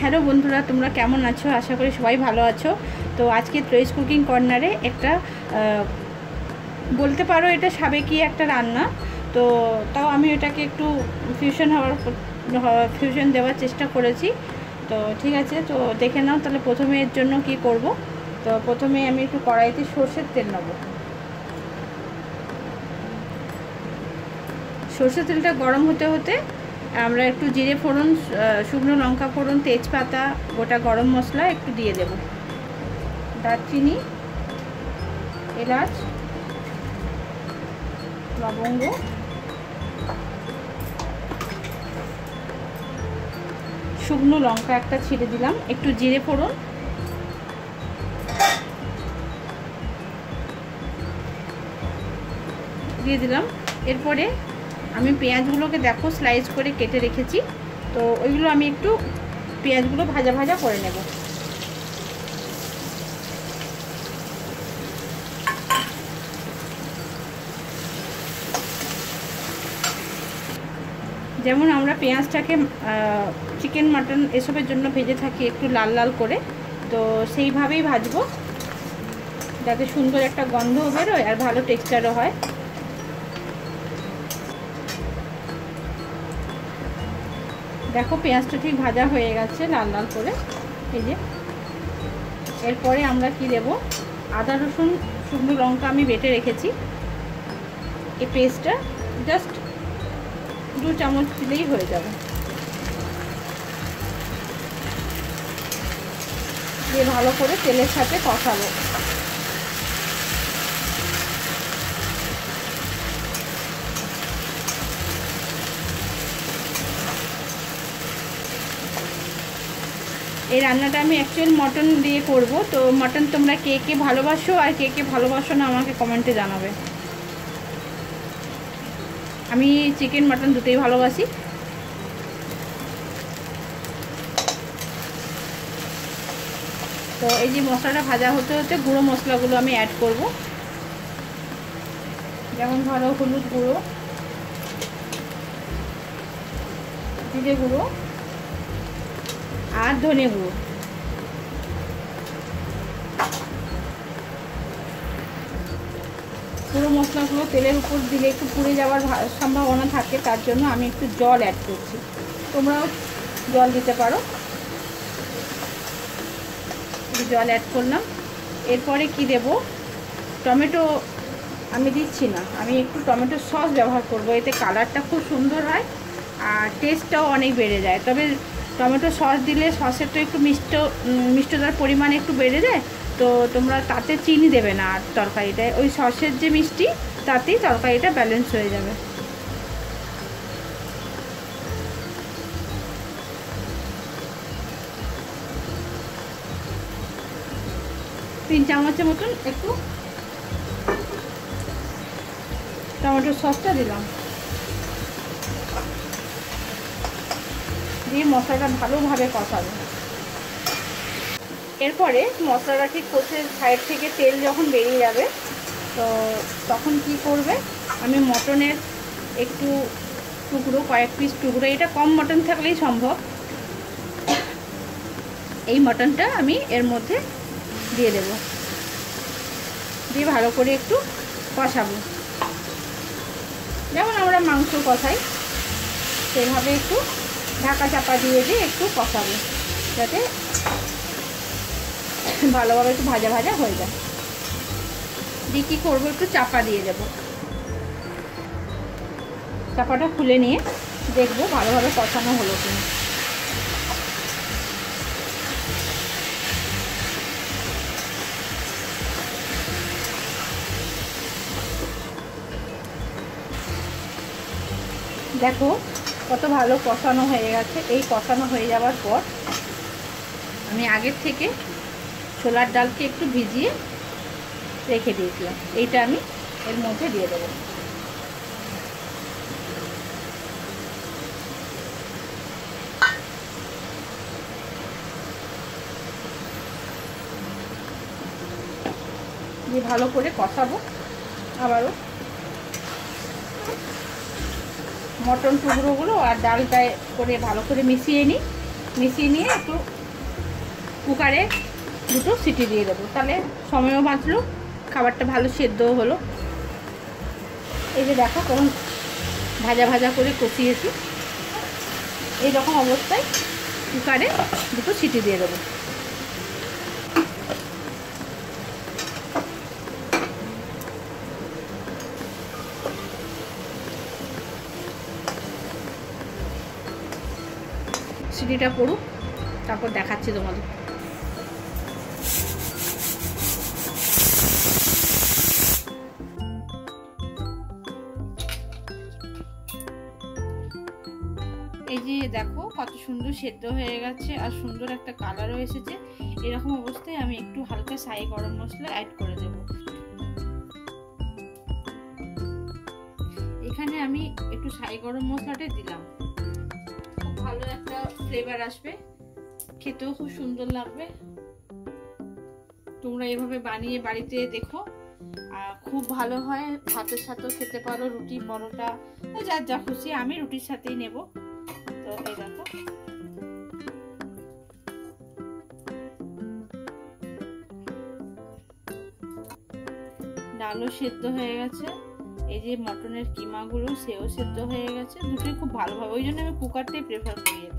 Hello বন্ধুরা, তোমরা কেমন আছো? আশা করি সবাই ভালো আছো। তো আজকে ত্রয়িস কুকিং কর্নারে একটা বলতে পারো এটা সাবেকি একটা রান্না। তো তাও আমি এটাকে একটু ফিউশন দেওয়ার চেষ্টা করেছি। তো ঠিক আছে, তো দেখে নাও তাহলে প্রথমে এর জন্য কি করব। তো প্রথমে আমি একটু কড়াইতে সর্ষের তেল নেব। সর্ষের তেলটা গরম হতে হতে আমরা একটু জিরে ফোড়ন, শুকনো লঙ্কা ফোড়ন, তেজপাতা, গোটা গরম মশলা একটু দিয়ে দেব, দারচিনি, এলাচ, লবঙ্গ, শুকনো লঙ্কা একটা ছিঁড়ে দিলাম, একটু জিরে ফোড়ন দিয়ে দিলাম। এরপরে আমি পেঁয়াজগুলোকে দেখো স্লাইস করে কেটে রেখেছি। তো ওইগুলো আমি একটু পেঁয়াজগুলো ভাজা ভাজা করে নেব। যেমন আমরা পেঁয়াজটাকে চিকেন মাটন এসবের জন্য ভেজে থাকি একটু লাল লাল করে, তো সেইভাবেই ভাজবো যাতে সুন্দর একটা গন্ধও বেরোয় আর ভালো টেক্সচারও হয়। দেখো পেঁয়াজটা ঠিক ভাজা হয়ে গেছে লাল লাল করে, এই যে। এরপরে আমরা কি দেব, আদা রসুন শুকনো লঙ্কা আমি বেটে রেখেছি, এই পেস্টটা জাস্ট 2 চামচ দিলেই হয়ে যাবে। দিয়ে ভালো করে তেলের সাথে কষাবো। এই রান্নাটা আমি অ্যাকচুয়াল মটন দিয়ে করব। তো মটন তোমরা কে কে ভালোবাসো আর কে কে ভালোবাসো না আমাকে কমেন্টে জানাবে। আমি চিকেন মটন দুটোই ভালোবাসি। তো এই যে মশলাটা ভাজা হতে হতে গুঁড়ো মশলাগুলো আমি অ্যাড করব। যেমন ধরো হলুদ গুঁড়ো, জিরে গুঁড়ো আর ধনে গুঁড়ো। পুরো মশলাগুলো তেলের উপর দিলে একটু পুড়ে যাওয়ার সম্ভাবনা থাকে, তার জন্য আমি একটু জল অ্যাড করছি। তোমরাও জল দিতে পারো। জল অ্যাড করলাম। এরপরে কি দেব, টমেটো আমি দিচ্ছি না, আমি একটু টমেটো সস ব্যবহার করব। এতে কালারটা খুব সুন্দর হয় আর টেস্টটাও অনেক বেড়ে যায়। তবে টমেটো সস দিলে সসের তো একটু মিষ্টতার পরিমাণ একটু বেড়ে যায়। তো তোমরা তাতে চিনি দেবে না, আর তরকারিটায় ওই সসের যে মিষ্টি তাতেই তরকারিটা ব্যালেন্স হয়ে যাবে। তিন চামচের মতন একটু টমেটো সসটা দিলাম, দিয়ে মশলাটা ভালোভাবে কষাবো। এরপরে মশলাটা ঠিক কষে সাইড থেকে তেল যখন বেরিয়ে যাবে, তো তখন কি করবে, আমি মটনের একটু টুকরো, কয়েক পিস টুকরো, এটা কম মটন থাকলেই সম্ভব, এই মটনটা আমি এর মধ্যে দিয়ে দেব। দিয়ে ভালো করে একটু কষাবো, যেমন আমরা মাংস কষাই সেভাবে একটু ঢাকা চাপা দিয়ে একটু কষাবো, যাতে ভালোভাবে একটু ভাজা ভাজা হয়ে যায়। দিয়ে কী করবো, একটু চাপা দিয়ে দেব। চাপাটা খুলে নিয়ে দেখবো ভালোভাবে কষানো হলো কিনা। দেখো কত ভালো কষানো হয়ে গেছে। এই কষানো হয়ে যাওয়ার পর আমি আগের থেকে ছোলার ডালকে একটু ভিজিয়ে রেখে দিয়েছিলাম, এইটা আমি এর মধ্যে দিয়ে দেবো। দিয়ে ভালো করে কষাবো। আবারও মটন টুকরোগুলো আর ডালটায় করে ভালো করে মিশিয়ে নিই। মিশিয়ে নিয়ে একটু কুকারে দুটো সিটি দিয়ে দেবো, তাহলে সময়ও বাঁচলো, খাবারটা ভালো সেদ্ধও হলো। এই যে দেখো কেমন ভাজা ভাজা করে কষিয়েছি। এইরকম অবস্থায় কুকারে দুটো সিটি দিয়ে দেবো। সিটিটা পড়ুক, তারপর দেখাচ্ছি তোমাদের। এই যে দেখো কত সুন্দর সেদ্ধ হয়ে গেছে আর সুন্দর একটা কালারও এসেছে। এরকম অবস্থায় আমি একটু হালকা সাই গরম মশলা অ্যাড করে দেব। এখানে আমি একটু সাই গরম মশলাটা দিলাম, খুব ভালো একটা ফ্লেভার আসবে, খেতেও খুব সুন্দর লাগবে। তোমরা এভাবে বানিয়ে বাড়িতে দেখো, খুব ভালো হয়। ভাতের সাথেও খেতে পারো, রুটি পরোটা যার যা খুশি, আমি রুটির সাথেই নেব। তো এই দেখো ডালও সেদ্ধ হয়ে গেছে, এই যে মটনের কিমাগুলো সেও সেদ্ধ হয়ে গেছে, দুটোই খুব ভালোভাবে, ওই জন্য আমি কুকারটাই প্রেফার করি।